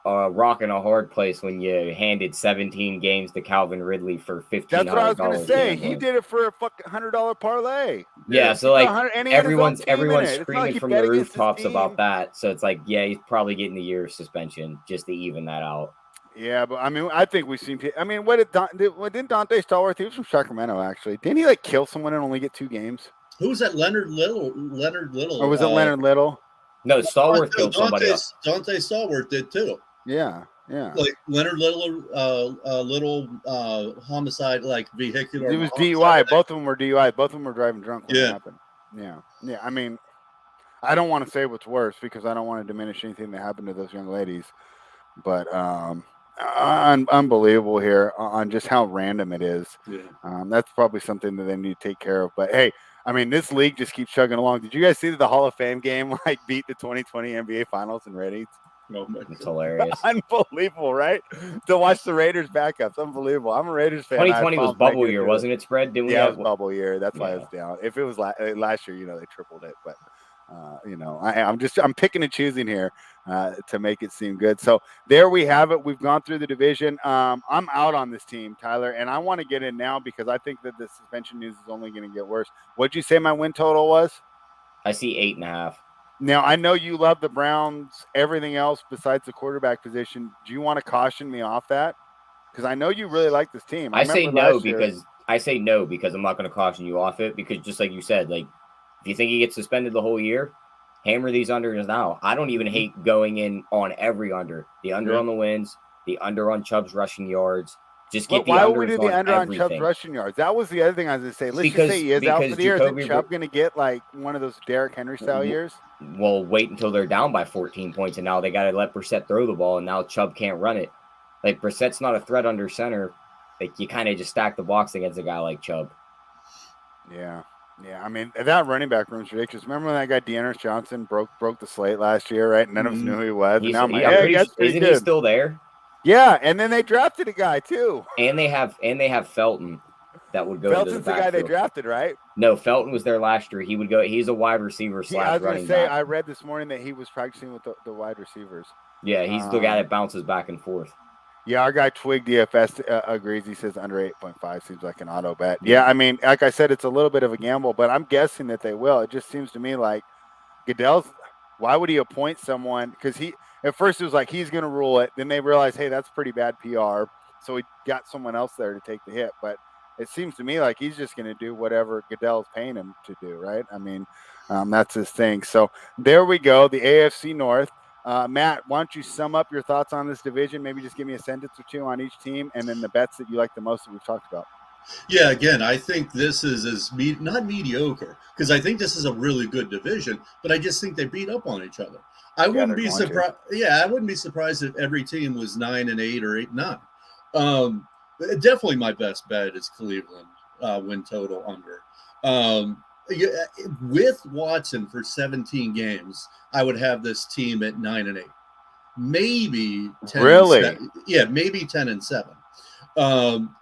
rock and a hard place when you handed 17 games to Calvin Ridley for $1,500. That's what I was going to say. He did it for a fucking $100 parlay. Yeah, so everyone's screaming from the rooftops about that. So it's like, yeah, he's probably getting a year of suspension just to even that out. Yeah, but I mean, I think we've seen. I mean, didn't Dante Stallworth? He was from Sacramento, actually. Didn't he kill someone and only get 2 games? Who was that? Leonard Little. Or was it Leonard Little? No, Stallworth killed somebody else. Dante Stallworth did too. Yeah. Like Leonard Little, homicide, like vehicular. It was DUI. Both of them were DUI. Both of them were driving drunk when it happened. Yeah. I mean, I don't want to say what's worse because I don't want to diminish anything that happened to those young ladies, but unbelievable here on just how random it is. Yeah. That's probably something that they need to take care of. But hey, I mean, this league just keeps chugging along. Did you guys see that the Hall of Fame game beat the 2020 NBA Finals in ratings? No, it's hilarious. Unbelievable, right? To watch the Raiders backups. Unbelievable. I'm a Raiders fan. 2020 was bubble year, wasn't it, Spread? It was bubble year. That's why it's down. If it was last year, they tripled it. But I'm picking and choosing here to make it seem good. So there we have it. We've gone through the division. I'm out on this team, Tyler, and I want to get in now because I think that the suspension news is only going to get worse. What'd you say my win total was? I see 8.5. Now, I know you love the Browns, everything else besides the quarterback position. Do you want to caution me off that? Because I know you really like this team. I say no because I'm not going to caution you off it because just like you said, If you think he gets suspended the whole year, hammer these unders now. I don't even hate going in on every under. The under on the wins, the under on Chubb's rushing yards. Just get why the would we do unders the on under on everything. Chubb's rushing yards? That was the other thing I was going to say. Let's just Because- say he is out for because the year. Jacoby Isn't Chubb going to get like one of those Derrick Henry style years? Well, wait until they're down by 14 points, and now they got to let Brissett throw the ball, and now Chubb can't run it. Like, Brissett's not a threat under center. Like, you kind of just stack the box against a guy like Chubb. Yeah. Yeah, I mean, that running back room's ridiculous. Remember when that guy Dearness Johnson broke the slate last year, right? None of us knew who he was. And now I'm like, hey, that's pretty isn't good. he still there? Yeah, and then they drafted a guy too. And they have Felton that would go Felton's into the the guy they backfield. drafted, right? No, Felton was there last year. He would go. He's a wide receiver / I was running gonna say, back. I read this morning that he was practicing with the wide receivers. Yeah, he's the guy that bounces back and forth. Yeah, our guy Twig DFS agrees. He says under 8.5 seems like an auto bet. Yeah, I mean, like I said, it's a little bit of a gamble, but I'm guessing that they will. It just seems to me like Goodell's. Why would he appoint someone? Because at first it was like he's going to rule it. Then they realized, hey, that's pretty bad PR. So he got someone else there to take the hit. But it seems to me like he's just going to do whatever Goodell's paying him to do, right? I mean, that's his thing. So there we go, the AFC North. Matt, why don't you sum up your thoughts on this division? Maybe just give me a sentence or two on each team, and then the bets that you like the most that we've talked about. Yeah, again, I think this is not mediocre, because I think this is a really good division, but I just think they beat up on each other. I wouldn't be surprised. Yeah, I wouldn't be surprised if every team was 9-8 or 8-9. Definitely, my best bet is Cleveland win total under. With Watson for 17 games, I would have this team at 9-8, maybe 10. Really? Maybe 10-7.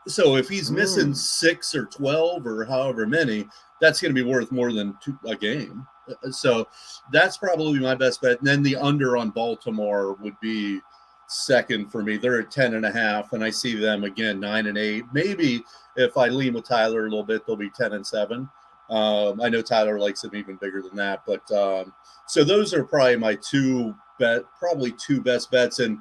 So if he's missing 6 or 12 or however many, that's going to be worth more than a game. So that's probably my best bet. And then the under on Baltimore would be second for me. They're at 10.5, and I see them again 9-8. Maybe if I lean with Tyler a little bit, they'll be 10-7. I know Tyler likes them even bigger than that, but so those are probably my two best bets, and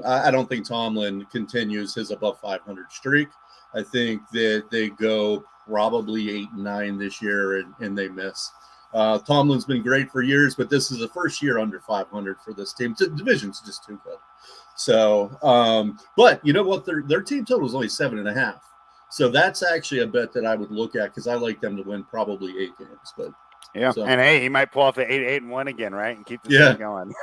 I don't think Tomlin continues his above 500 streak. I think that they go probably 8-9 this year, and they miss. Tomlin's been great for years, but this is the first year under 500 for this team. The division's just too good. So, but you know what? Their team total is only 7.5. So that's actually a bet that I would look at, because I like them to win probably 8 games. But yeah, so. And hey, he might pull off the 8-1 again, right, and keep the thing going.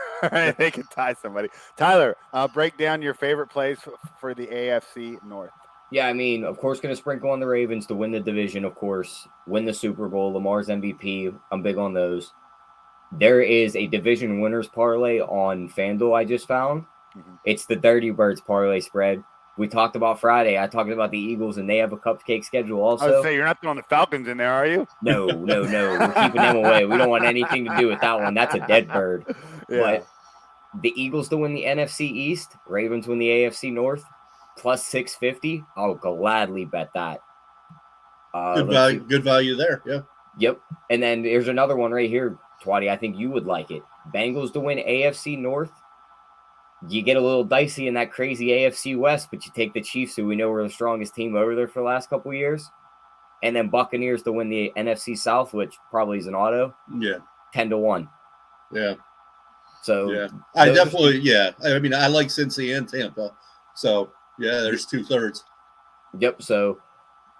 They can tie somebody. Tyler, break down your favorite plays for the AFC North. Yeah, I mean, of course, going to sprinkle on the Ravens to win the division, of course, win the Super Bowl, Lamar's MVP. I'm big on those. There is a division winners parlay on FanDuel I just found. Mm-hmm. It's the Dirty Birds parlay spread. We talked about Friday. I talked about the Eagles, and they have a cupcake schedule also. I was say, you're not throwing the Falcons in there, are you? No. We're keeping them away. We don't want anything to do with that one. That's a dead bird. Yeah. But the Eagles to win the NFC East, Ravens win the AFC North, plus 650. I'll gladly bet that. Good value there. Yeah. Yep. And then there's another one right here, Twatty. I think you would like it. Bengals to win AFC North. You get a little dicey in that crazy AFC West, but you take the Chiefs, who we know were the strongest team over there for the last couple of years. And then Buccaneers to win the NFC South, which probably is an auto. Yeah. 10-1. Yeah. So yeah, I definitely, yeah. I mean, I like Cincy and Tampa. So yeah, there's 2/3. Yep. So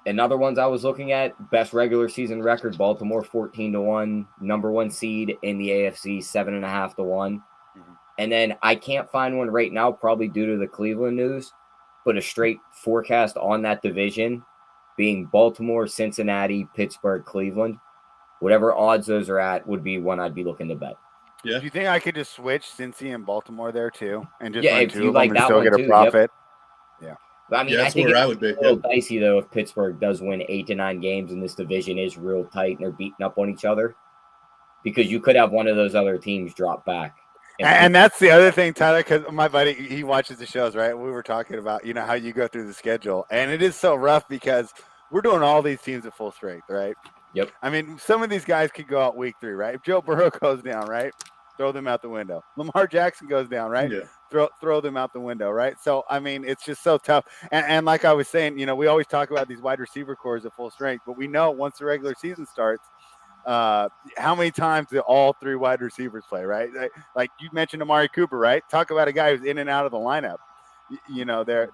another ones I was looking at, best regular season record, Baltimore 14-1, number 1 seed in the AFC 7.5-1. And then I can't find one right now, probably due to the Cleveland news, but a straight forecast on that division being Baltimore, Cincinnati, Pittsburgh, Cleveland. Whatever odds those are at would be one I'd be looking to bet. Yeah. Do you think I could just switch Cincy and Baltimore there too, and just run if you like that still one get a profit? Yep. Yeah. I mean, I think I would be. A little dicey though if Pittsburgh does win 8 to 9 games and this division is real tight and they're beating up on each other, because you could have one of those other teams drop back. And that's the other thing, Tyler, because my buddy, he watches the shows, right? We were talking about, how you go through the schedule. And it is so rough because we're doing all these teams at full strength, right? Yep. I mean, some of these guys could go out week 3, right? If Joe Burrow goes down, right? Throw them out the window. Lamar Jackson goes down, right? Yeah. Throw them out the window, right? So, I mean, it's just so tough. And like I was saying, we always talk about these wide receiver cores at full strength, but we know once the regular season starts, how many times do all three wide receivers play, right? Like you mentioned Amari Cooper, right? Talk about a guy who's in and out of the lineup.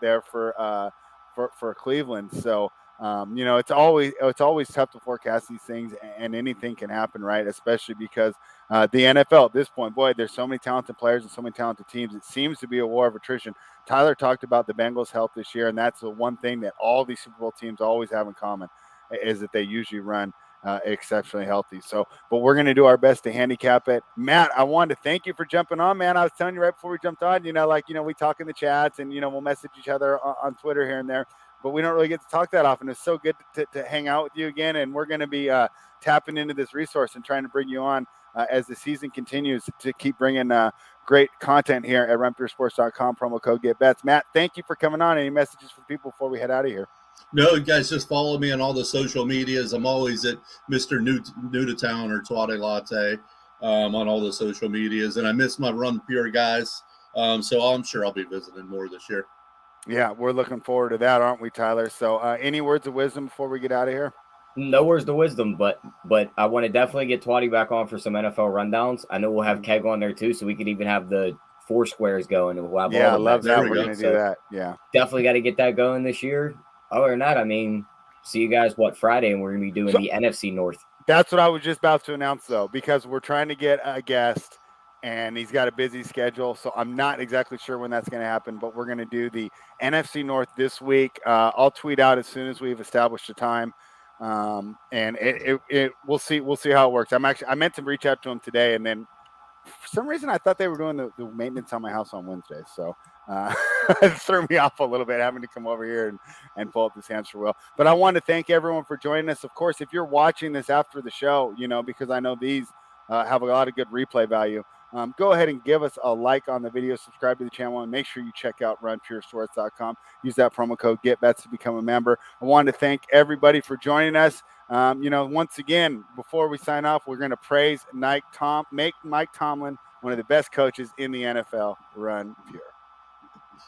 They're for Cleveland. So it's always tough to forecast these things, and anything can happen, right? Especially because the NFL at this point, boy, there's so many talented players and so many talented teams. It seems to be a war of attrition. Tyler talked about the Bengals' health this year, and that's the one thing that all these Super Bowl teams always have in common is that they usually run exceptionally healthy. So, but we're going to do our best to handicap it. Matt, I wanted to thank you for jumping on, man. I was telling you right before we jumped on, we talk in the chats and, we'll message each other on Twitter here and there, but we don't really get to talk that often. It's so good to hang out with you again. And we're going to be tapping into this resource and trying to bring you on as the season continues to keep bringing great content here at runpuresports.com, promo code GetBets. Matt, thank you for coming on. Any messages for people before we head out of here? No, you guys just follow me on all the social medias. I'm always at Mr. New to Town or Twatty Latte on all the social medias. And I miss my Run Pure guys. So I'm sure I'll be visiting more this year. Yeah, we're looking forward to that, aren't we, Tyler? So any words of wisdom before we get out of here? No words of wisdom, but I want to definitely get Twatty back on for some NFL rundowns. I know we'll have Keg on there too, so we could even have the four squares going. And we'll have I all love that. We're going to do that. Yeah. Definitely got to get that going this year. Other than that, see you guys, Friday, and we're going to be doing the NFC North. That's what I was just about to announce, though, because we're trying to get a guest, and he's got a busy schedule, so I'm not exactly sure when that's going to happen, but we're going to do the NFC North this week. I'll tweet out as soon as we've established a time, and we'll see how it works. I meant to reach out to him today, and then for some reason I thought they were doing the maintenance on my house on Wednesday, so it threw me off a little bit having to come over here and pull up this hamster wheel. But I want to thank everyone for joining us. Of course, if you're watching this after the show, because I know these have a lot of good replay value, go ahead and give us a like on the video, subscribe to the channel, and make sure you check out runpuresports.com. Use that promo code GetBets to become a member. I wanted to thank everybody for joining us. Once again, before we sign off, we're going to make Mike Tomlin one of the best coaches in the NFL. Run Pure.